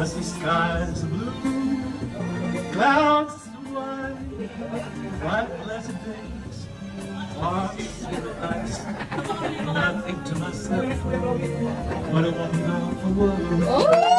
Dusty skies are blue, clouds are white blessed days, dark spirit nights. And I think to myself, what a wonderful world.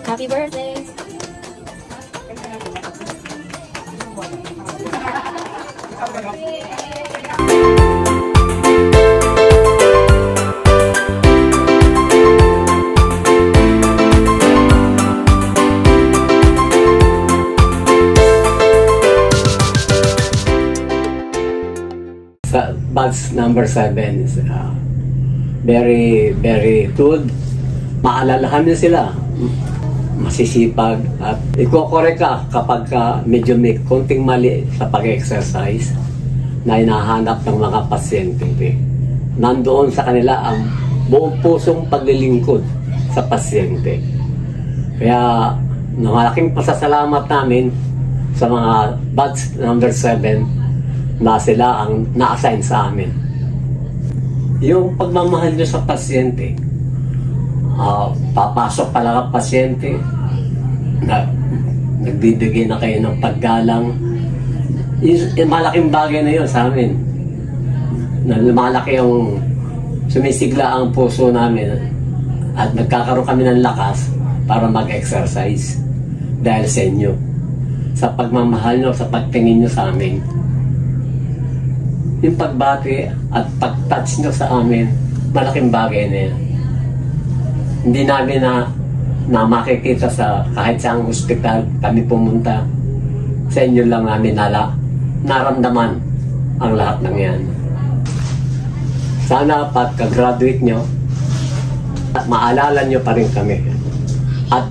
Happy birthday! Batch number 7 is very good. Maalalahan niyo sila, masisipag, at iko-correct ka kapag medyo may konting mali sa pag-exercise na hinahanap ng mga pasyente. Nandoon sa kanila ang buong pusong paglilingkod sa pasyente. Kaya malaking pasasalamat namin sa mga batch number 7 na sila ang na-assign sa amin. Yung pagmamahal nyo sa pasyente, papasok pala ang pasyente, nagbibigay na kayo ng paggalang. Malaking bagay na yun sa amin. Malaki yung sumisigla ang puso namin at nagkakaroon kami ng lakas para mag-exercise dahil sa inyo. Sa pagmamahal nyo, sa pagtingin nyo sa amin. Yung pagbati at pag-touch nyo sa amin, malaking bagay na yan. Hindi namin na makikita sa kahit saang hospital kami pumunta. Sa inyo lang namin naramdaman ang lahat ng yan. Sana pagka-graduate nyo, at maalala nyo pa rin kami. At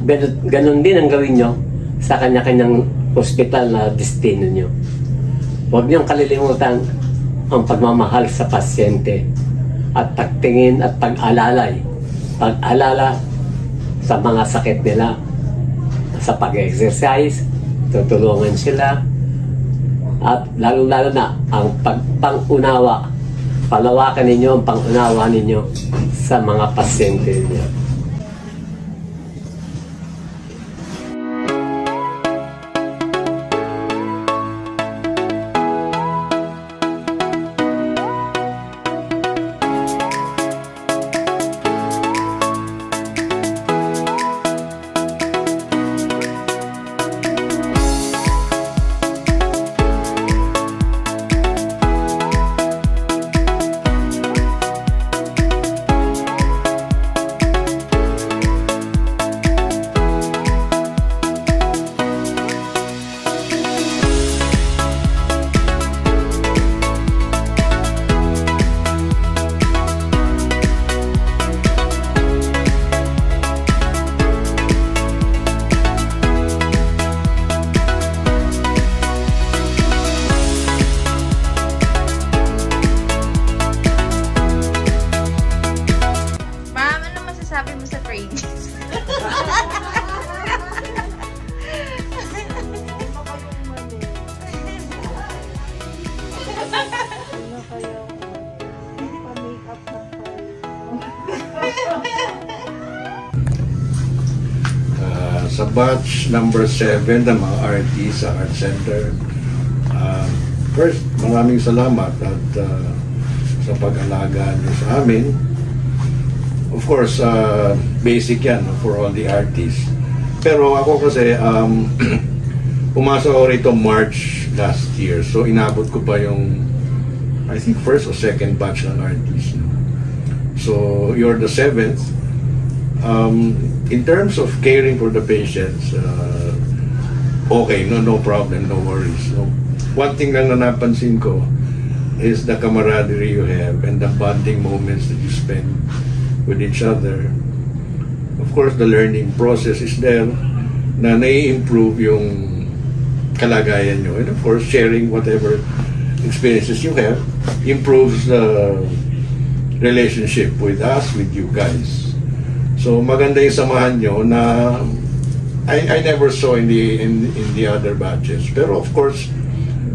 ganun din ang gawin nyo sa kanya-kanyang hospital na destino nyo. Huwag niyong kalilimutan ang pagmamahal sa pasyente at pagtingin at pag-alala sa mga sakit nila. Sa pag-exercise, tutulungan sila, at lalo-lalo na ang pang-unawa. Palawakan ninyo ang pang-unawa ninyo sa mga pasyente ninyo. batch number 7 ng mga artists sa Art Center. First, maraming salamat at sa pag-alaga niyo sa amin. Of course, basic yan for all the artists. Pero ako kasi, pumasok ako rito March last year. So, inabot ko pa yung, I think, first or second batch ng artists. So, you're the 7th. In terms of caring for the patients, okay, no problem, no worries. No. One thing lang na napansin ko is the camaraderie you have and the bonding moments that you spend with each other. Of course, the learning process is there na nai-improve yung kalagayan nyo. And of course, sharing whatever experiences you have improves the relationship with us, with you guys. So maganda yung samahan nyo na I never saw in the other batches. Pero of course,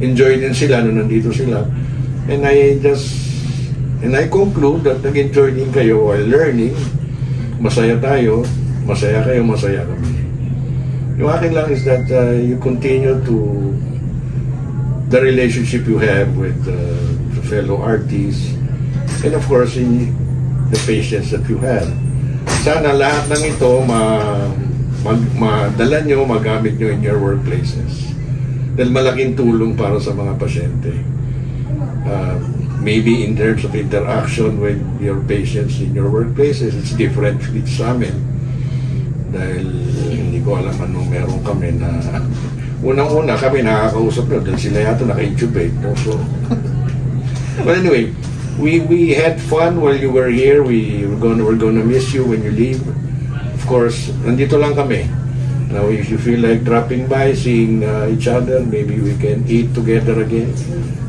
enjoy din sila nung nandito sila. And I conclude that nag-enjoy din kayo while learning. Masaya tayo, masaya kayo, masaya kami. Yung akin lang is that you continue to the relationship you have with the fellow artists and of course in the patients that you have. Sana lahat ng ito madala nyo, magamit nyo in your workplaces. Dahil malaking tulong para sa mga pasyente. Maybe in terms of interaction with your patients in your workplaces, it's different dito sa amin. Dahil hindi ko alam anong meron kami na unang-una kami nakakausap nyo dahil sila yata naka-intubate. No? So, but anyway, we had fun while you were here. We're gonna miss you when you leave. Of course, nandito lang kami. Now, if you feel like dropping by, seeing each other, maybe we can eat together again.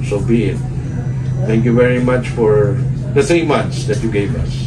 So be it. Thank you very much for the 3 months that you gave us.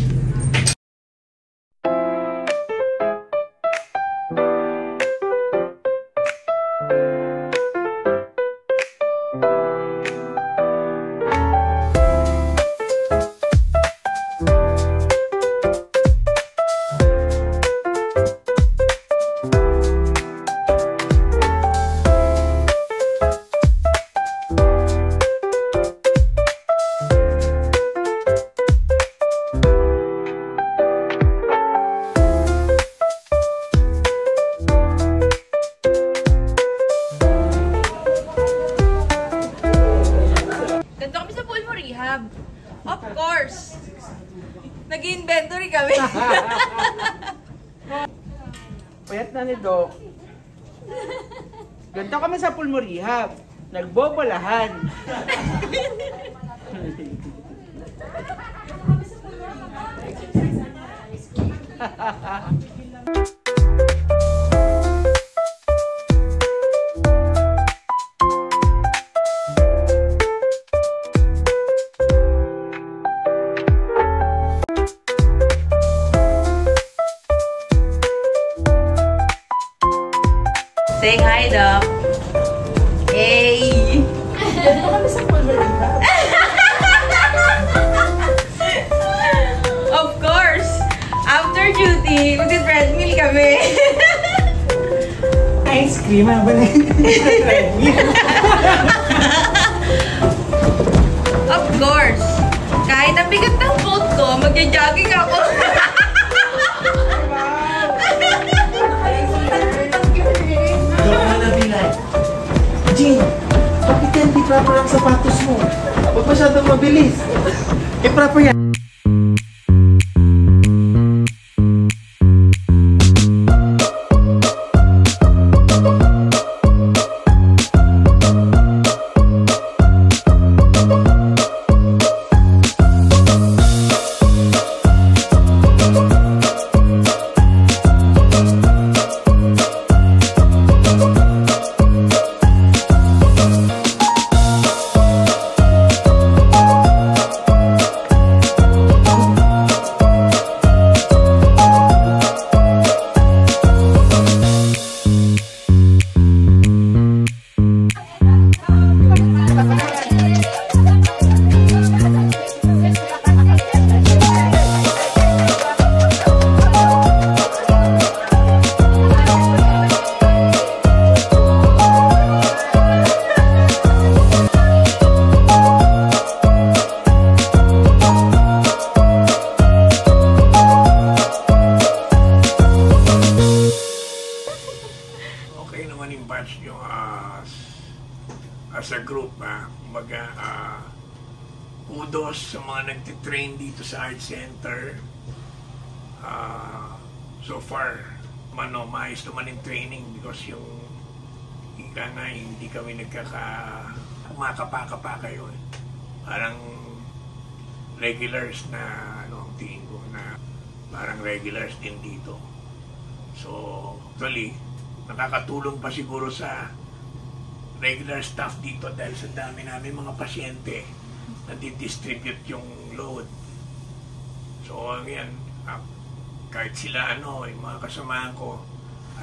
Of course! Nag-inventory kami. Payat na ni Doc. Ganito kami sa pulmo rehab. Nagbobolahan. Say hi, Doc. Hey! Ganito kami sa pulmo rehab. Of course! After duty, magti-treadmill kami. Ice cream, ba na treadmill? Of course! Kahit ang bigat ng boat ko, magja-jogging ako. Jean, bakit yan di proper ang sapatos mo? Huwag masyadong mabilis. Proper yan. kayo naman yung batch nyo as a group. Kumbaga, kudos sa mga nagtitrain dito sa Art Center. So far, maayos naman yung training because yung ika nga, hindi kami kumakapa kayo. Parang regulars na, ang tingin ko na parang regulars din dito. So, actually, nakakatulong pa siguro sa regular staff dito dahil sa dami namin mga pasyente na di-distribute yung load. So, yan, kahit sila, yung mga kasamahan ko,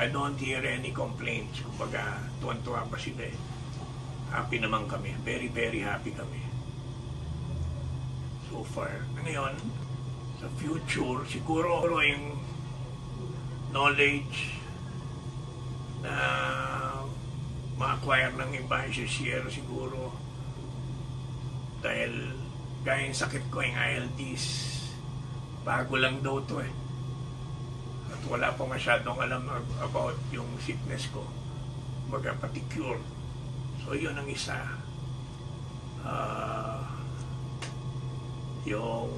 I don't hear any complaints. Kumbaga, tuwan-tuwa pa sila eh. Happy naman kami. Very, very happy kami. So far. Ngayon, sa future, siguro yung knowledge na ma-acquire ng iba, i-share siguro. Dahil gaya yung sakit ko, yung ILDs, bago lang daw to eh. At wala pa masyadong alam about yung sickness ko. Baga pati cure. So yun ang isa. Yung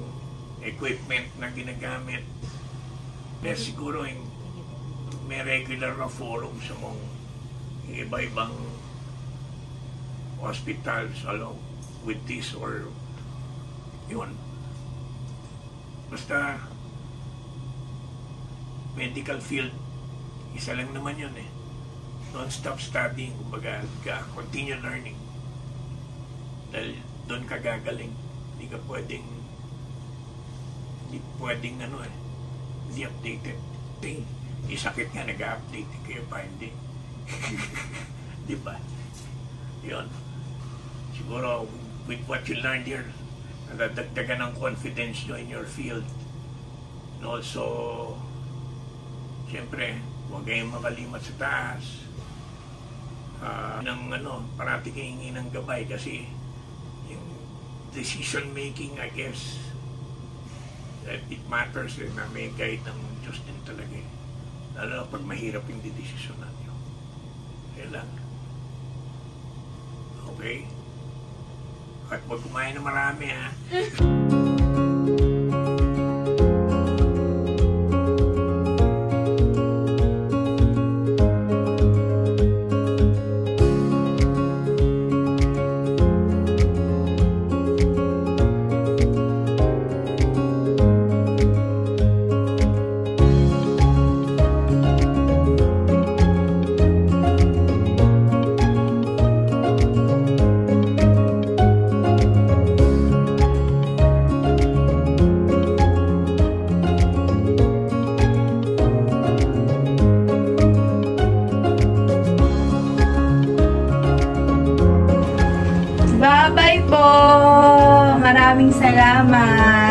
equipment na ginagamit. Kaya siguro yung may regular na forum sa mga iba-ibang hospitals along with this or yun. Basta medical field, isa lang naman yun eh. Non-stop studying, kumbaga, continue learning. Dahil doon ka gagaling. Hindi pwedeng hindi updated. Isakit nga, nag-update kayo pa, hindi. Diba? Yun. Siguro, with what you learned here, nadagdagan ng confidence nyo in your field. And also, siyempre, huwag kayong makalimat sa taas. Parati kayo hingi ng gabay kasi yung decision making, I guess, that it matters na may guide ng Diyos din talaga eh. Lalo na pag mahirap yung didesisyonan nyo. Kaya lang. Okay? At huwag kumain na marami ha. Bye-bye po! Maraming salamat!